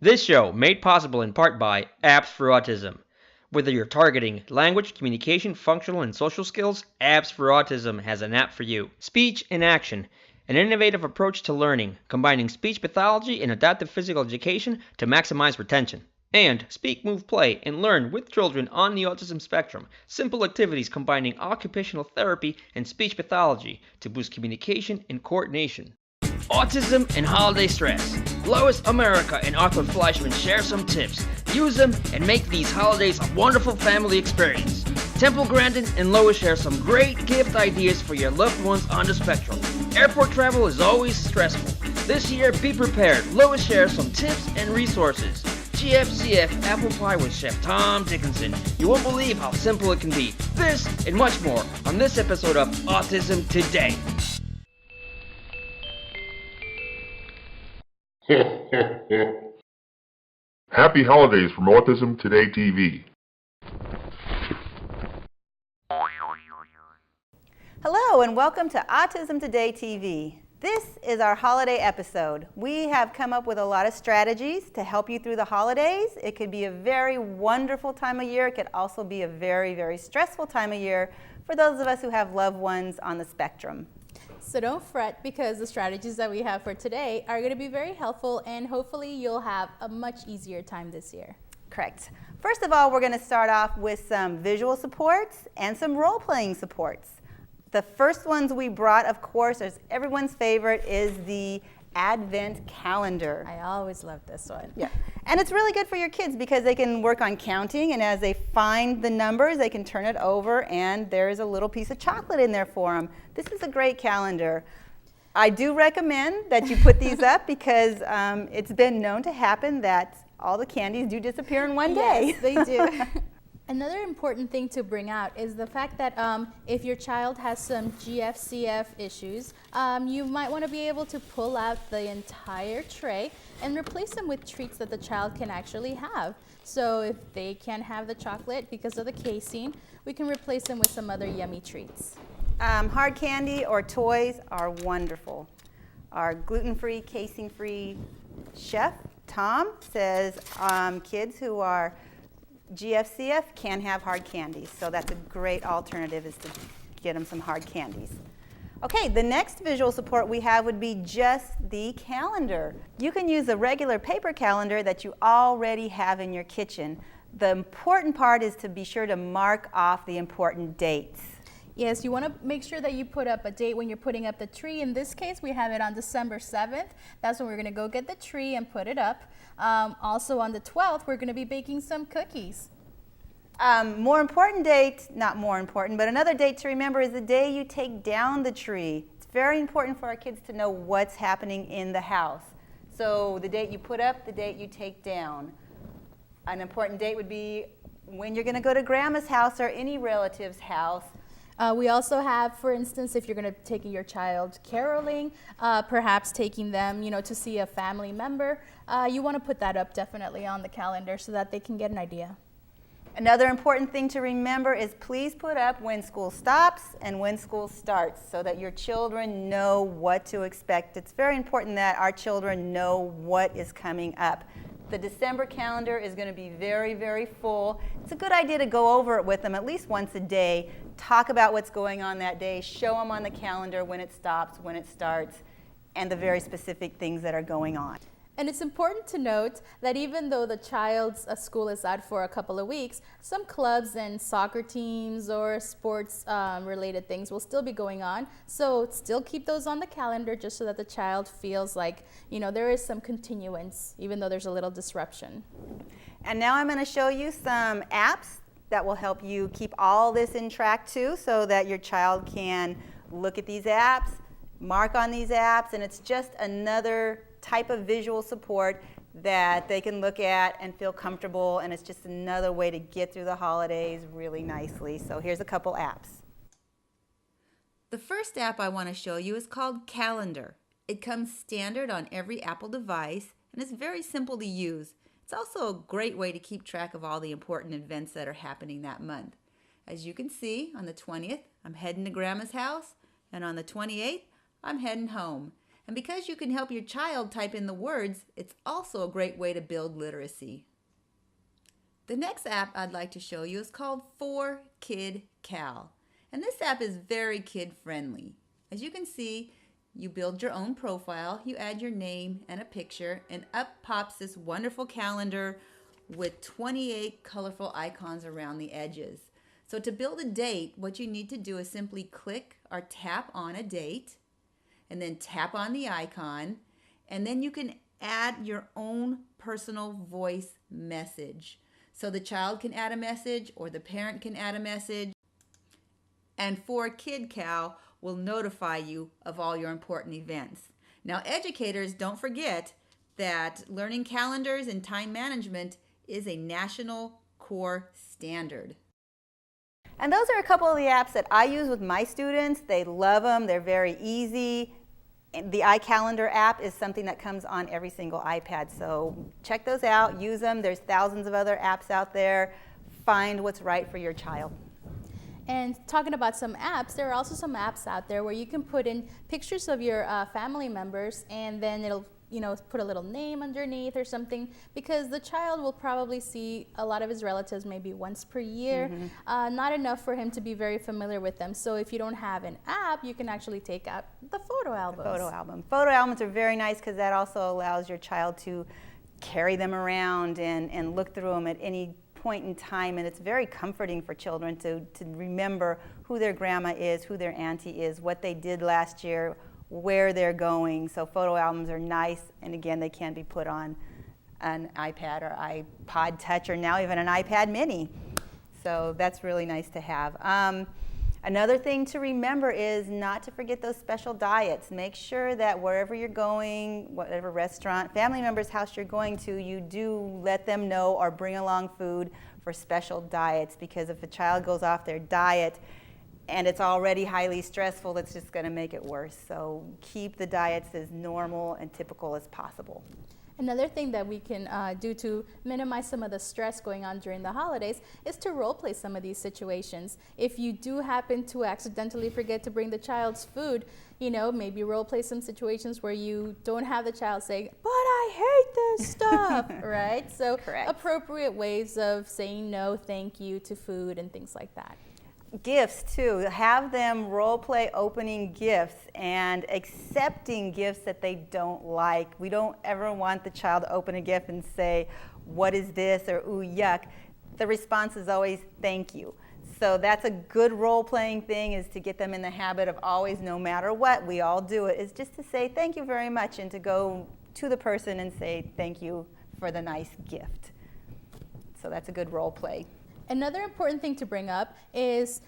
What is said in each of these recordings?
This show made possible in part by Apps for Autism. Whether you're targeting language, communication, functional, and social skills, Apps for Autism has an app for you. Speech in Action, an innovative approach to learning, combining speech pathology and adaptive physical education to maximize retention. And Speak, Move, Play, and learn with children on the autism spectrum. Simple activities combining occupational therapy and speech pathology to boost communication and coordination. Autism and holiday stress. Lois America and Arthur Fleischman share some tips. Use them and make these holidays a wonderful family experience. Temple Grandin and Lois share some great gift ideas for your loved ones on the spectrum. Airport travel is always stressful. This year, be prepared. Lois shares some tips and resources. GFCF Apple Pie with Chef Tom Dickinson. You won't believe how simple it can be. This and much more on this episode of Autism Today. Happy holidays from Autism Today TV. Hello and welcome to Autism Today TV. This is our holiday episode. We have come up with a lot of strategies to help you through the holidays. It could be a very wonderful time of year. It could also be a very, very stressful time of year for those of us who have loved ones on the spectrum. So don't fret, because the strategies that we have for today are going to be very helpful, and hopefully you'll have a much easier time this year. Correct. First of all, we're going to start off with some visual supports and some role-playing supports. The first ones we brought, of course, as everyone's favorite, is the Advent calendar. I always love this one. Yeah. And it's really good for your kids because they can work on counting, and as they find the numbers, they can turn it over, and there's a little piece of chocolate in there for them. This is a great calendar. I do recommend that you put these up because it's been known to happen that all the candies do disappear in one day. Yes, they do. Another important thing to bring out is the fact that if your child has some GFCF issues, you might want to be able to pull out the entire tray and replace them with treats that the child can actually have. So if they can't have the chocolate because of the casein, we can replace them with some other yummy treats. Hard candy or toys are wonderful. Our gluten-free, casein-free chef, Tom, says kids who are GFCF can have hard candies, so that's a great alternative, is to get them some hard candies. Okay, the next visual support we have would be just the calendar. You can use a regular paper calendar that you already have in your kitchen. The important part is to be sure to mark off the important dates. Yes, you want to make sure that you put up a date when you're putting up the tree. In this case, we have it on December 7th. That's when we're going to go get the tree and put it up. Also on the 12th, we're going to be baking some cookies. More important date, not more important, but another date to remember is the day you take down the tree. It's very important for our kids to know what's happening in the house. So the date you put up, the date you take down. An important date would be when you're going to go to grandma's house or any relative's house. We also have, for instance, if you're going to take your child caroling, perhaps taking them, to see a family member, you want to put that up definitely on the calendar so that they can get an idea. Another important thing to remember is please put up when school stops and when school starts so that your children know what to expect. It's very important that our children know what is coming up. The December calendar is going to be very, very full. It's a good idea to go over it with them at least once a day. Talk about what's going on that day. Show them on the calendar when it stops, when it starts, and the very specific things that are going on. And it's important to note that even though the child's school is out for a couple of weeks, some clubs and soccer teams or sports related things will still be going on. So still keep those on the calendar just so that the child feels like, there is some continuance, even though there's a little disruption. And now I'm going to show you some apps that will help you keep all this in track too, so that your child can look at these apps, mark on these apps, and it's just another type of visual support that they can look at and feel comfortable, and it's just another way to get through the holidays really nicely. So here's a couple apps. The first app I want to show you is called Calendar. It comes standard on every Apple device, and it's very simple to use. It's also a great way to keep track of all the important events that are happening that month. As you can see, on the 20th, I'm heading to Grandma's house, and on the 28th, I'm heading home. And because you can help your child type in the words, it's also a great way to build literacy. The next app I'd like to show you is called 4KidCal. And this app is very kid-friendly. As you can see, you build your own profile, you add your name and a picture, and up pops this wonderful calendar with 28 colorful icons around the edges. So to build a date, what you need to do is simply click or tap on a date, and then tap on the icon, and then you can add your own personal voice message. So the child can add a message or the parent can add a message, and 4KidCal will notify you of all your important events. Now, educators, don't forget that learning calendars and time management is a national core standard. And those are a couple of the apps that I use with my students. They love them. They're very easy. The iCalendar app is something that comes on every single iPad. So check those out. Use them. There's thousands of other apps out there. Find what's right for your child. And talking about some apps, there are also some apps out there where you can put in pictures of your family members, and then it'll put a little name underneath or something, because the child will probably see a lot of his relatives maybe once per year, not enough for him to be very familiar with them. So if you don't have an app, you can actually take out the photo albums. Photo albums are very nice because that also allows your child to carry them around and look through them at any point in time, and it's very comforting for children to remember who their grandma is, who their auntie is, what they did last year, where they're going. So photo albums are nice, and again, they can be put on an iPad or iPod Touch or now even an iPad mini. So that's really nice to have. Another thing to remember is not to forget those special diets. Make sure that wherever you're going, whatever restaurant, family member's house you're going to, you do let them know or bring along food for special diets, because if a child goes off their diet and it's already highly stressful, that's just going to make it worse. So keep the diets as normal and typical as possible. Another thing that we can do to minimize some of the stress going on during the holidays is to role play some of these situations. If you do happen to accidentally forget to bring the child's food, maybe role play some situations where you don't have the child saying, "But I hate this stuff," right? So Correct. Appropriate ways of saying no, thank you to food and things like that. Gifts too. Have them role play opening gifts and accepting gifts that they don't like. We don't ever want the child to open a gift and say, "What is this?" or "Ooh, yuck." The response is always "thank you." So that's a good role playing thing, is to get them in the habit of always, no matter what, we all do it, is just to say thank you very much and to go to the person and say thank you for the nice gift. So that's a good role play. Another important thing to bring up is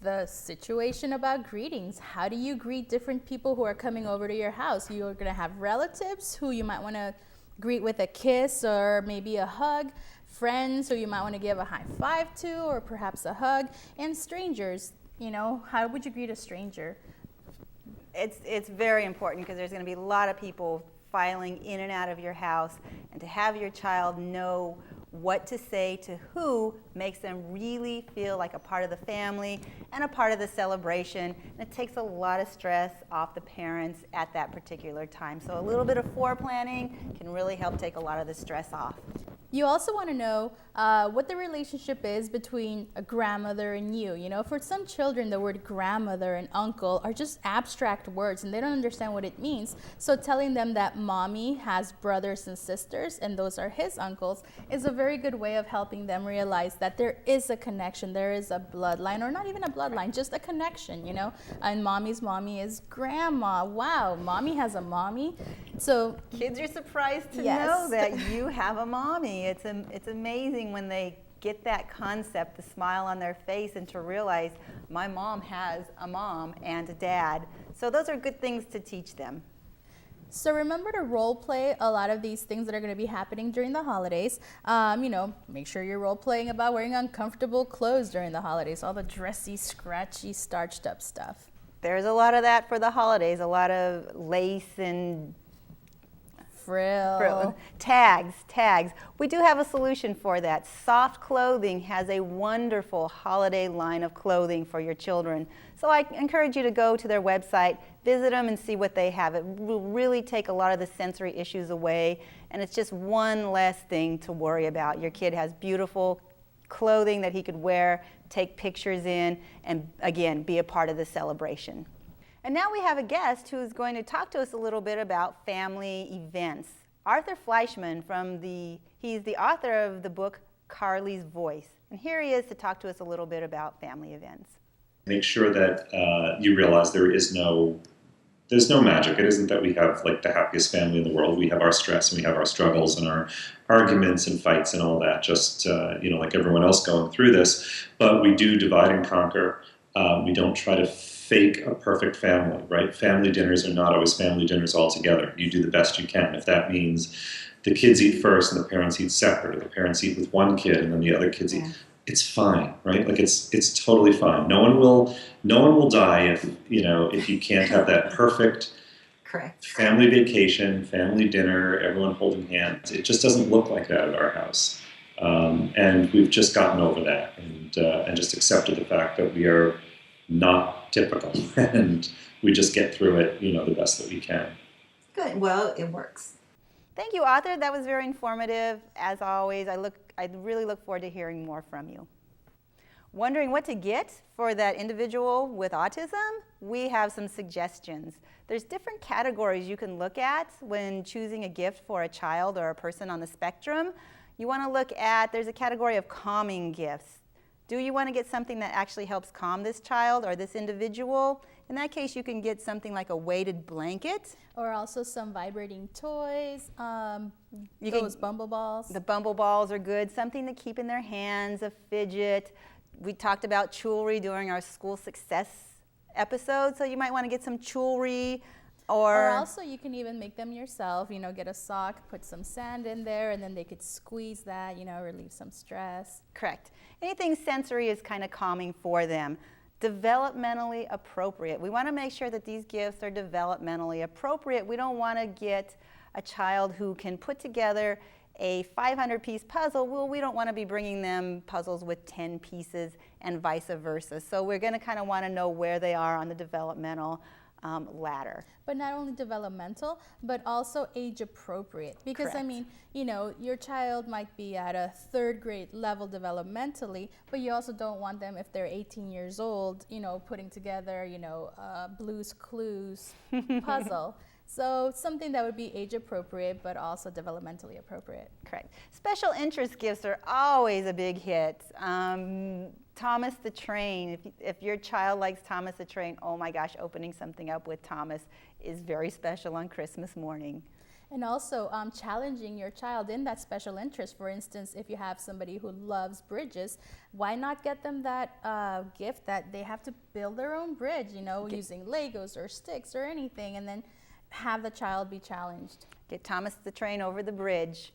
the situation about greetings. How do you greet different people who are coming over to your house? You're going to have relatives who you might want to greet with a kiss or maybe a hug, friends who you might want to give a high five to or perhaps a hug, and strangers. How would you greet a stranger? It's very important because there's going to be a lot of people filing in and out of your house, and to have your child know what to say to who makes them really feel like a part of the family and a part of the celebration. And it takes a lot of stress off the parents at that particular time. So a little bit of foreplanning can really help take a lot of the stress off. You also want to know what the relationship is between a grandmother and you. For some children, the word grandmother and uncle are just abstract words and they don't understand what it means. So telling them that mommy has brothers and sisters and those are his uncles is a very good way of helping them realize that there is a connection, there is a bloodline, or not even a bloodline, just a connection, And mommy's mommy is grandma. Wow, mommy has a mommy. So kids are surprised to yes. know that you have a mommy. It's amazing when they get that concept, the smile on their face, and to realize my mom has a mom and a dad. So those are good things to teach them. So remember to role play a lot of these things that are going to be happening during the holidays. Make sure you're role playing about wearing uncomfortable clothes during the holidays, all the dressy, scratchy, starched up stuff. There's a lot of that for the holidays, a lot of lace and Frill. Tags. We do have a solution for that. Soft Clothing has a wonderful holiday line of clothing for your children. So I encourage you to go to their website, visit them and see what they have. It will really take a lot of the sensory issues away, and it's just one less thing to worry about. Your kid has beautiful clothing that he could wear, take pictures in, and again, be a part of the celebration. And now we have a guest who's going to talk to us a little bit about family events. Arthur Fleischman he's the author of the book Carly's Voice. And here he is to talk to us a little bit about family events. Make sure that you realize there's no magic. It isn't that we have like the happiest family in the world. We have our stress and we have our struggles and our arguments and fights and all that, just like everyone else going through this. But we do divide and conquer. We don't try to fake a perfect family, right? Family dinners are not always family dinners altogether. You do the best you can. If that means the kids eat first and the parents eat separate, or the parents eat with one kid and then the other kids eat, it's fine, right? Like it's totally fine. No one will die if you can't have that perfect family vacation, family dinner, everyone holding hands. It just doesn't look like that at our house. And we've just gotten over that and just accepted the fact that we are not typical, and we just get through it, the best that we can. Good. Well, it works. Thank you, Arthur. That was very informative. As always, I really look forward to hearing more from you. Wondering what to get for that individual with autism? We have some suggestions. There's different categories you can look at when choosing a gift for a child or a person on the spectrum. You want to look at, there's a category of calming gifts. Do you want to get something that actually helps calm this child or this individual? In that case, you can get something like a weighted blanket. Or also some vibrating toys, bumble balls. The bumble balls are good. Something to keep in their hands, a fidget. We talked about jewelry during our school success episode, so you might want to get some jewelry. Or also you can even make them yourself, get a sock, put some sand in there, and then they could squeeze that, relieve some stress. Correct. Anything sensory is kind of calming for them. Developmentally appropriate. We want to make sure that these gifts are developmentally appropriate. We don't want to get a child who can put together a 500-piece puzzle. Well, we don't want to be bringing them puzzles with 10 pieces and vice versa. So we're going to kind of want to know where they are on the developmental ladder. But not only developmental, but also age appropriate. Because Correct. Your child might be at a 3rd grade level developmentally, but you also don't want them, if they're 18 years old, putting together, Blue's Clues puzzle. So something that would be age appropriate, but also developmentally appropriate. Correct. Special interest gifts are always a big hit. Thomas the Train. If your child likes Thomas the Train, oh my gosh, opening something up with Thomas is very special on Christmas morning. And also challenging your child in that special interest. For instance, if you have somebody who loves bridges, why not get them that gift that they have to build their own bridge, using Legos or sticks or anything, and then have the child be challenged. Get Thomas the Train over the bridge.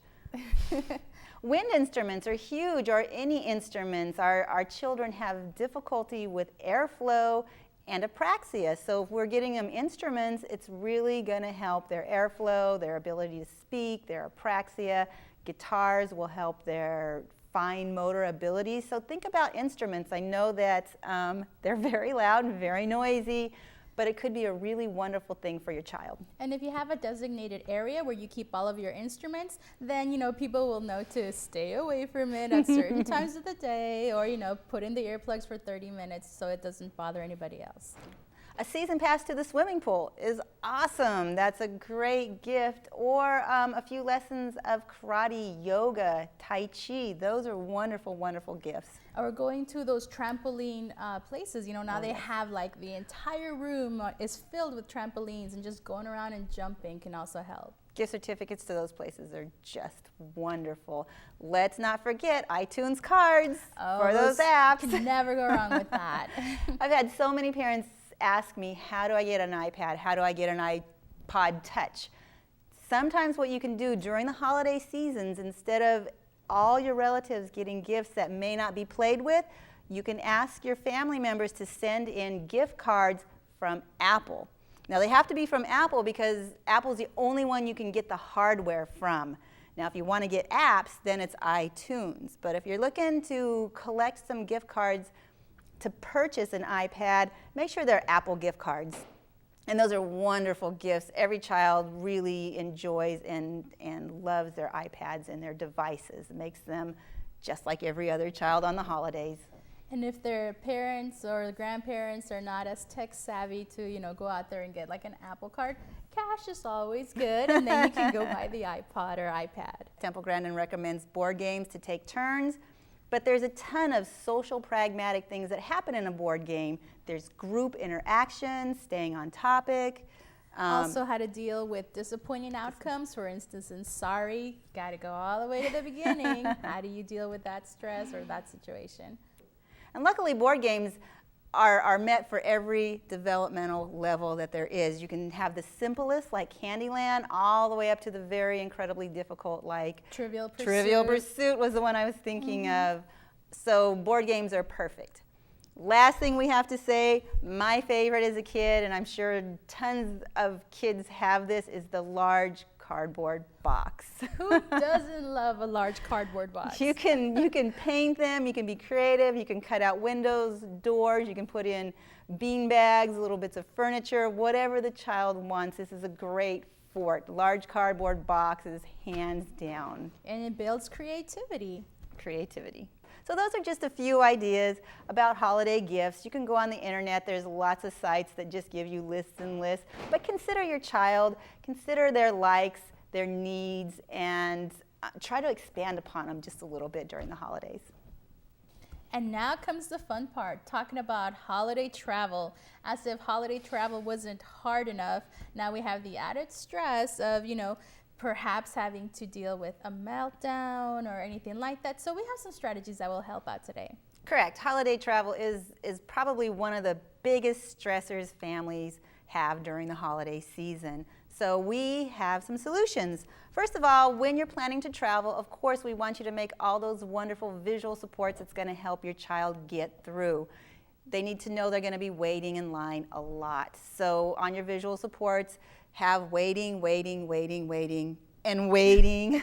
Wind instruments are huge, or any instruments. Our children have difficulty with airflow and apraxia. So if we're getting them instruments, it's really going to help their airflow, their ability to speak, their apraxia. Guitars will help their fine motor abilities. So think about instruments. I know that they're very loud and very noisy, but it could be a really wonderful thing for your child. And if you have a designated area where you keep all of your instruments, then people will know to stay away from it at certain times of the day, or put in the earplugs for 30 minutes so it doesn't bother anybody else. A season pass to the swimming pool is awesome. That's a great gift. Or a few lessons of karate, yoga, tai chi. Those are wonderful, wonderful gifts. Or going to those trampoline places. Now they have like the entire room is filled with trampolines, and just going around and jumping can also help. Gift certificates to those places are just wonderful. Let's not forget iTunes cards for those apps. Can never go wrong with that. I've had so many parents ask me, how do I get an iPad? How do I get an iPod Touch? Sometimes what you can do during the holiday seasons, instead of all your relatives getting gifts that may not be played with, you can ask your family members to send in gift cards from Apple. Now they have to be from Apple because Apple's the only one you can get the hardware from. Now if you want to get apps, then it's iTunes. But if you're looking to collect some gift cards to purchase an iPad, make sure they're Apple gift cards. And those are wonderful gifts. Every child really enjoys and loves their iPads and their devices. It makes them just like every other child on the holidays. And if their parents or grandparents are not as tech savvy to, go out there and get like an Apple card, cash is always good, and then you can go buy the iPod or iPad. Temple Grandin recommends board games to take turns, but there's a ton of social pragmatic things that happen in a board game. There's group interaction, staying on topic. Also how to deal with disappointing outcomes. For instance, in Sorry, got to go all the way to the beginning. How do you deal with that stress or that situation? And luckily, board games are meant for every developmental level that there is. You can have the simplest, like Candyland, all the way up to the very incredibly difficult, like Trivial Pursuit. Trivial Pursuit was the one I was thinking of. So board games are perfect. Last thing we have to say, my favorite as a kid, and I'm sure tons of kids have this, is the large cardboard box. Who doesn't love a large cardboard box? You can paint them, you can be creative, you can cut out windows, doors, you can put in bean bags, little bits of furniture, whatever the child wants. This is a great fort. Large cardboard box is hands down. And it builds creativity. So those are just a few ideas about holiday gifts. You can go on the internet. There's lots of sites that just give you lists and lists. But consider your child, consider their likes, their needs, and try to expand upon them just a little bit during the holidays. And now comes the fun part, talking about holiday travel. As if holiday travel wasn't hard enough, now we have the added stress of, perhaps having to deal with a meltdown or anything like that. So we have some strategies that will help out today. Correct. Holiday travel is probably one of the biggest stressors families have during the holiday season. So we have some solutions. First of all, when you're planning to travel, of course, we want you to make all those wonderful visual supports that's going to help your child get through. They need to know they're going to be waiting in line a lot. So on your visual supports, have waiting, and waiting.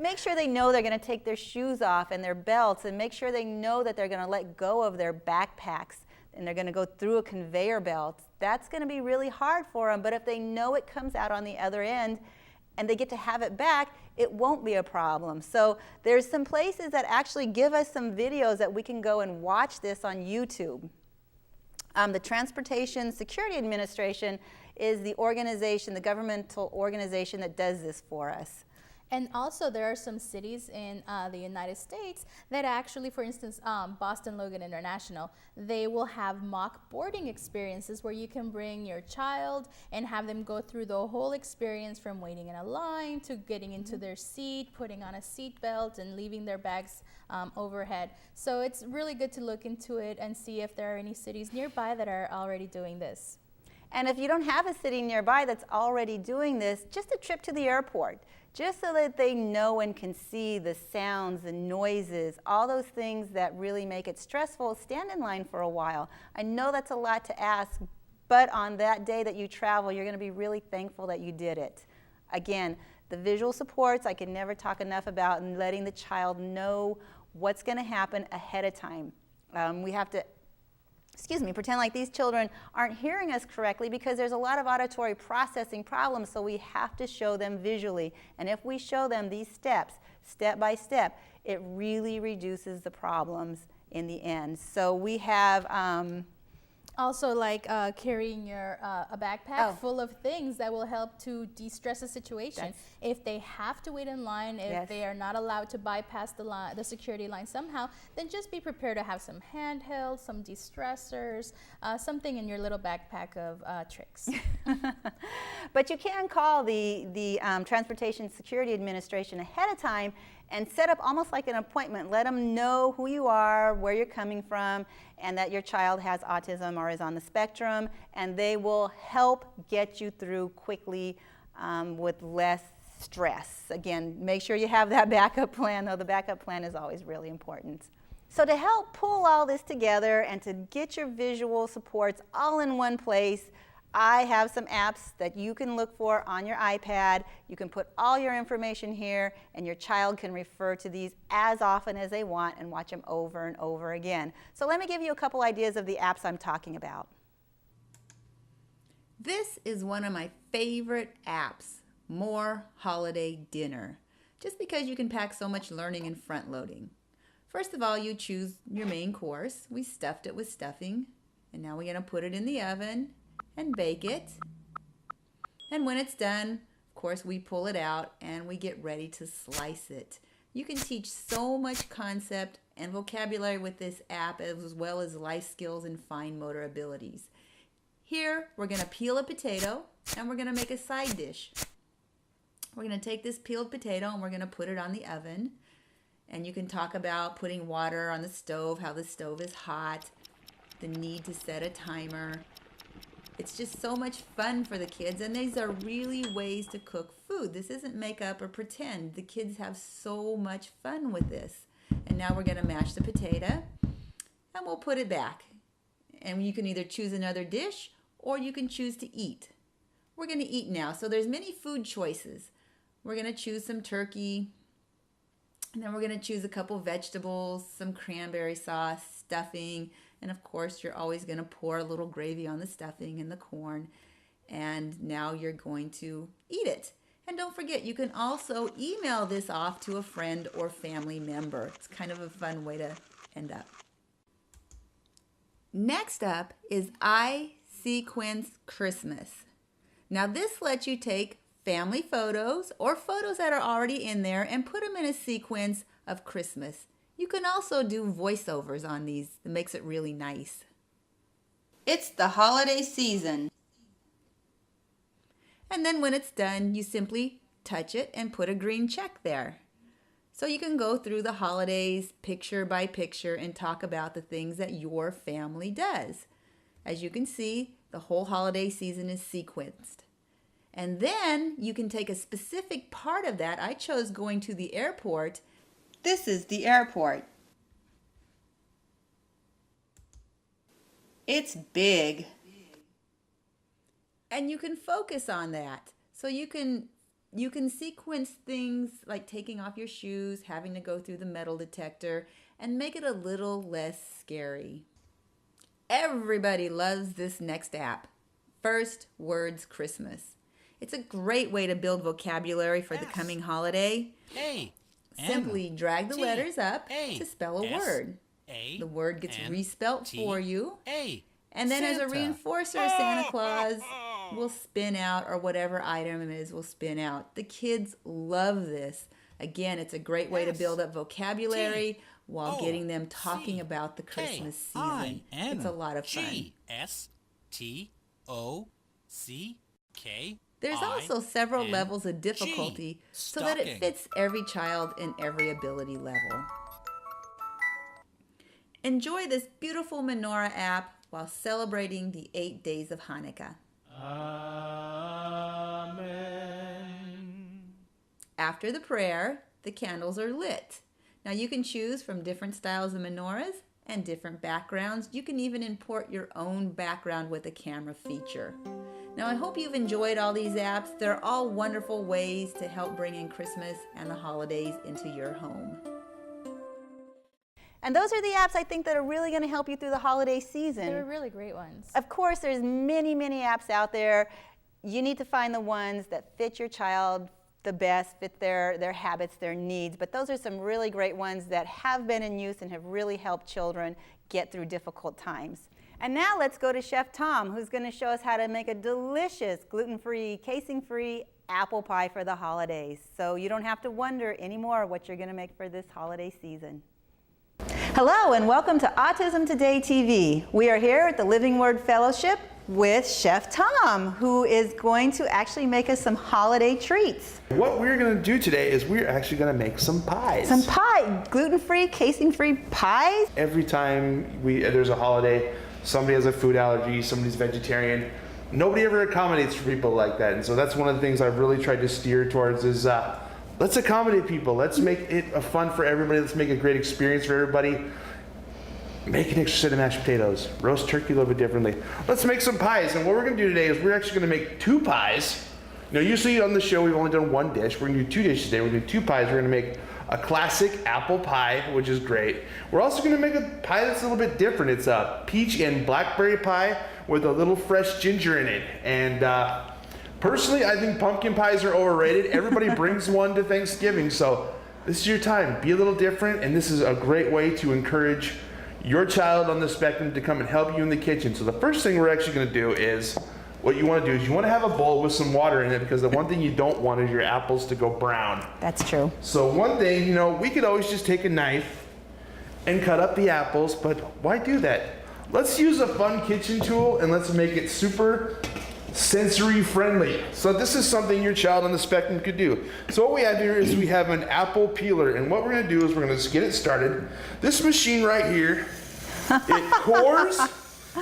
Make sure they know they're going to take their shoes off and their belts, and make sure they know that they're going to let go of their backpacks and they're going to go through a conveyor belt. That's going to be really hard for them, but if they know it comes out on the other end and they get to have it back, it won't be a problem. So there's some places that actually give us some videos that we can go and watch this on YouTube. The Transportation Security Administration is the organization, the governmental organization that does this for us. And also there are some cities in the United States that actually, for instance, Boston Logan International, they will have mock boarding experiences where you can bring your child and have them go through the whole experience from waiting in a line to getting into their seat, putting on a seat belt, and leaving their bags overhead. So it's really good to look into it and see if there are any cities nearby that are already doing this. And if you don't have a city nearby that's already doing this, just a trip to the airport, just so that they know and can see the sounds, the noises, all those things that really make it stressful. Stand in line for a while. I know that's a lot to ask, but on that day that you travel, you're going to be really thankful that you did it. Again, the visual supports, I can never talk enough about, and letting the child know what's going to happen ahead of time. We have to pretend like these children aren't hearing us correctly because there's a lot of auditory processing problems, so we have to show them visually. And if we show them these steps, step by step, it really reduces the problems in the end. So we have also like carrying your a backpack full of things that will help to de-stress a situation. If they have to wait in line, if they are not allowed to bypass the security line somehow, then just be prepared to have some handhelds, some de-stressors, something in your little backpack of tricks. But you can call the Transportation Security Administration ahead of time and set up almost like an appointment. Let them know who you are, where you're coming from, and that your child has autism or is on the spectrum, and they will help get you through quickly with less stress. Again, make sure you have that backup plan, though the backup plan is always really important. So to help pull all this together and to get your visual supports all in one place, I have some apps that you can look for on your iPad. You can put all your information here, and your child can refer to these as often as they want and watch them over and over again. So let me give you a couple ideas of the apps I'm talking about. This is one of my favorite apps, More Holiday Dinner, just because you can pack so much learning and front loading. First of all, you choose your main course. We stuffed it with stuffing, and now we're going to put it in the oven and bake it. And when it's done, of course, we pull it out and we get ready to slice it. You can teach so much concept and vocabulary with this app, as well as life skills and fine motor abilities. Here, we're going to peel a potato and we're going to make a side dish. We're going to take this peeled potato and we're going to put it on the oven. And you can talk about putting water on the stove, how the stove is hot, the need to set a timer. It's just so much fun for the kids, and these are really ways to cook food. This isn't make up or pretend. The kids have so much fun with this. And now we're going to mash the potato and we'll put it back. And you can either choose another dish or you can choose to eat. We're going to eat now. So there's many food choices. We're going to choose some turkey, and then we're going to choose a couple vegetables, some cranberry sauce, stuffing, and of course you're always going to pour a little gravy on the stuffing and the corn, and now you're going to eat it. And don't forget, you can also email this off to a friend or family member. It's kind of a fun way to end up. Next up is iSequence Christmas. Now this lets you take family photos or photos that are already in there and put them in a sequence of Christmas. You can also do voiceovers on these. It makes it really nice. It's the holiday season. And then when it's done, you simply touch it and put a green check there. So you can go through the holidays picture by picture and talk about the things that your family does. As you can see, the whole holiday season is sequenced. And then you can take a specific part of that. I chose going to the airport. This is the airport. It's big. And you can focus on that. So you can sequence things like taking off your shoes, having to go through the metal detector, and make it a little less scary. Everybody loves this next app, First Words Christmas. It's a great way to build vocabulary for the coming holiday. Simply drag the letters up to spell a word. The word gets respelt for you. And then as a reinforcer, Santa Claus will spin out, or whatever item it is will spin out. The kids love this. Again, it's a great way to build up vocabulary while getting them talking about the Christmas season. It's a lot of fun. There's also several levels of difficulty so that it fits every child and every ability level. Enjoy this beautiful menorah app while celebrating the 8 days of Hanukkah. Amen. After the prayer, the candles are lit. Now you can choose from different styles of menorahs and different backgrounds. You can even import your own background with a camera feature. Now I hope you've enjoyed all these apps. They're all wonderful ways to help bring in Christmas and the holidays into your home. And those are the apps I think that are really going to help you through the holiday season. They're really great ones. Of course, there's many, many apps out there. You need to find the ones that fit your child the best, fit their habits, their needs. But those are some really great ones that have been in use and have really helped children get through difficult times. And now let's go to Chef Tom, who's going to show us how to make a delicious, gluten-free, casing-free apple pie for the holidays. So you don't have to wonder anymore what you're going to make for this holiday season. Hello and welcome to Autism Today TV. We are here at the Living Word Fellowship with Chef Tom, who is going to actually make us some holiday treats. What we're going to do today is we're actually going to make some pies. Some pie, gluten-free, casing-free pies. Every time there's a holiday, somebody has a food allergy, somebody's vegetarian. Nobody ever accommodates for people like that. And so that's one of the things I've really tried to steer towards is let's accommodate people. Let's make it fun for everybody. Let's make a great experience for everybody. make an extra set of mashed potatoes, roast turkey a little bit differently. Let's make some pies. And what we're gonna do today is we're actually gonna make 2 pies. You know, usually on the show we've only done 1 dish. We're gonna do 2 dishes today. We're gonna do 2 pies. We're gonna make a classic apple pie, which is great. We're also gonna make a pie that's a little bit different. It's a peach and blackberry pie with a little fresh ginger in it. And personally, I think pumpkin pies are overrated. Everybody brings one to Thanksgiving, so this is your time. Be a little different, and this is a great way to encourage your child on the spectrum to come and help you in the kitchen. So the first thing we're actually gonna do is, what you wanna do is you wanna have a bowl with some water in it, because the one thing you don't want is your apples to go brown. That's true. So one thing, you know, we could always just take a knife and cut up the apples, but why do that? Let's use a fun kitchen tool and let's make it super sensory friendly. So this is something your child on the spectrum could do. So what we have here is we have an apple peeler, and what we're gonna do is we're gonna just get it started. This machine right here, it cores,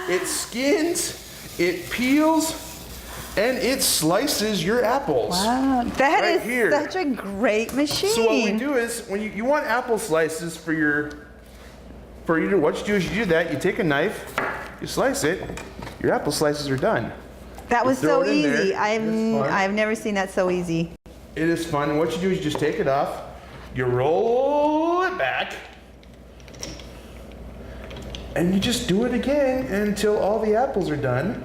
it skins, it peels, and it slices your apples. Wow, that right is here. such a great machine. So what we do is, when you want apple slices what you do is you do that, you take a knife, you slice it, your apple slices are done. That was throw so it in there. easy. It's fun. I've never seen that so easy. It is fun, and what you do is you just take it off, you roll it back, and you just do it again until all the apples are done,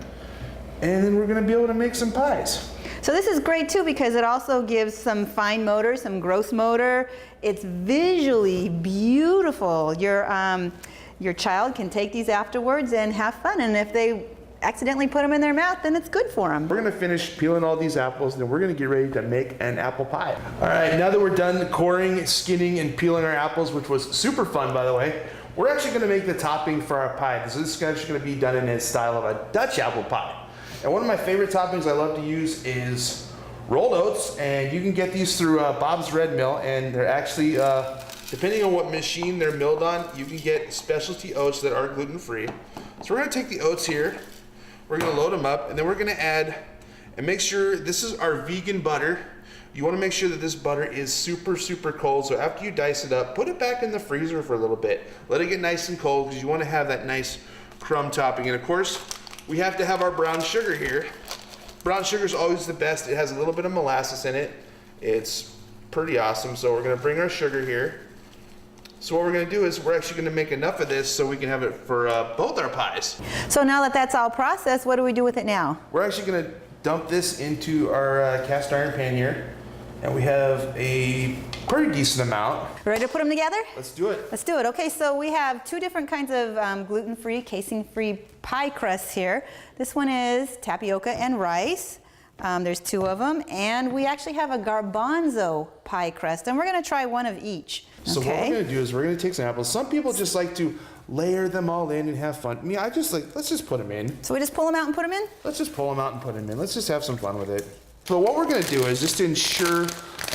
and then we're gonna be able to make some pies. So this is great too, because it also gives some fine motor, some gross motor. It's visually beautiful. Your child can take these afterwards and have fun, and if they accidentally put them in their mouth, then it's good for them. We're gonna finish peeling all these apples, and then we're gonna get ready to make an apple pie. All right, now that we're done coring, skinning, and peeling our apples, which was super fun, by the way, we're actually gonna make the topping for our pie. This is actually gonna be done in the style of a Dutch apple pie. And one of my favorite toppings I love to use is rolled oats, and you can get these through Bob's Red Mill, and they're actually, depending on what machine they're milled on, you can get specialty oats that are gluten-free. So we're gonna take the oats here, we're gonna load them up, and then we're gonna add, and make sure, this is our vegan butter. You wanna make sure that this butter is super, super cold. So after you dice it up, put it back in the freezer for a little bit. Let it get nice and cold, because you wanna have that nice crumb topping. And of course, we have to have our brown sugar here. Brown sugar is always the best. It has a little bit of molasses in it. It's pretty awesome. So we're gonna bring our sugar here. So what we're gonna do is we're actually gonna make enough of this so we can have it for both our pies. So now that that's all processed, what do we do with it now? We're actually gonna dump this into our cast iron pan here. And we have a pretty decent amount. Ready to put them together? Let's do it. Let's do it. Okay, so we have 2 different kinds of gluten-free, casein-free pie crusts here. This one is tapioca and rice. There's 2 of them, and we actually have a garbanzo pie crust, and we're gonna try one of each. So what we're gonna do is we're gonna take some apples. Some people just like to layer them all in and have fun. Me, I just like, let's just put them in. So we just pull them out and put them in? Let's just pull them out and put them in. Let's just have some fun with it. So what we're gonna do is, just to ensure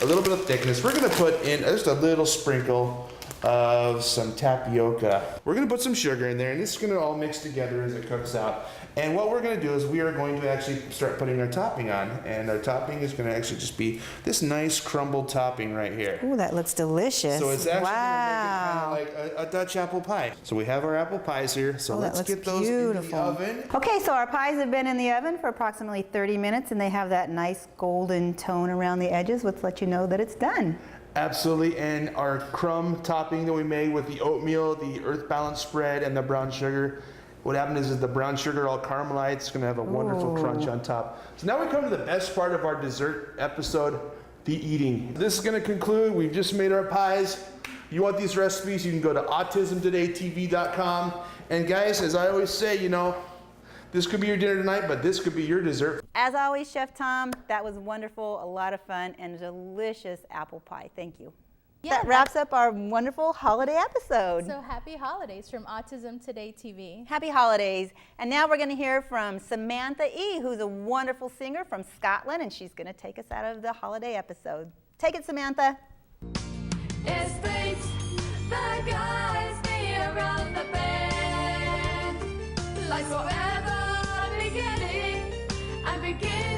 a little bit of thickness, we're gonna put in just a little sprinkle of some tapioca. We're gonna put some sugar in there, and this is gonna all mix together as it cooks out. And what we're gonna do is we are going to actually start putting our topping on, and our topping is gonna actually just be this nice crumbled topping right here. Ooh, that looks delicious. So it's actually wow. gonna make it kind of like a Dutch apple pie. So we have our apple pies here, so let's get those in the oven. Okay, so our pies have been in the oven for approximately 30 minutes, and they have that nice golden tone around the edges, which lets you know that it's done. Absolutely, and our crumb topping that we made with the oatmeal, the earth balance spread, and the brown sugar. What happened is the brown sugar all caramelized. It's gonna have a wonderful crunch on top. So now we come to the best part of our dessert episode, the eating. This is gonna conclude. We've just made our pies. You want these recipes, you can go to autismtodaytv.com. And guys, as I always say, you know, this could be your dinner tonight, but this could be your dessert. As always, Chef Tom, that was wonderful, a lot of fun, and delicious apple pie. Thank you. Yeah, that wraps up our wonderful holiday episode. So happy holidays from Autism Today TV. Happy holidays. And now we're going to hear from Samantha E., who's a wonderful singer from Scotland, and she's going to take us out of the holiday episode. Take it, Samantha. It's fate that guides me around the bend. Life's forever beginning and beginning.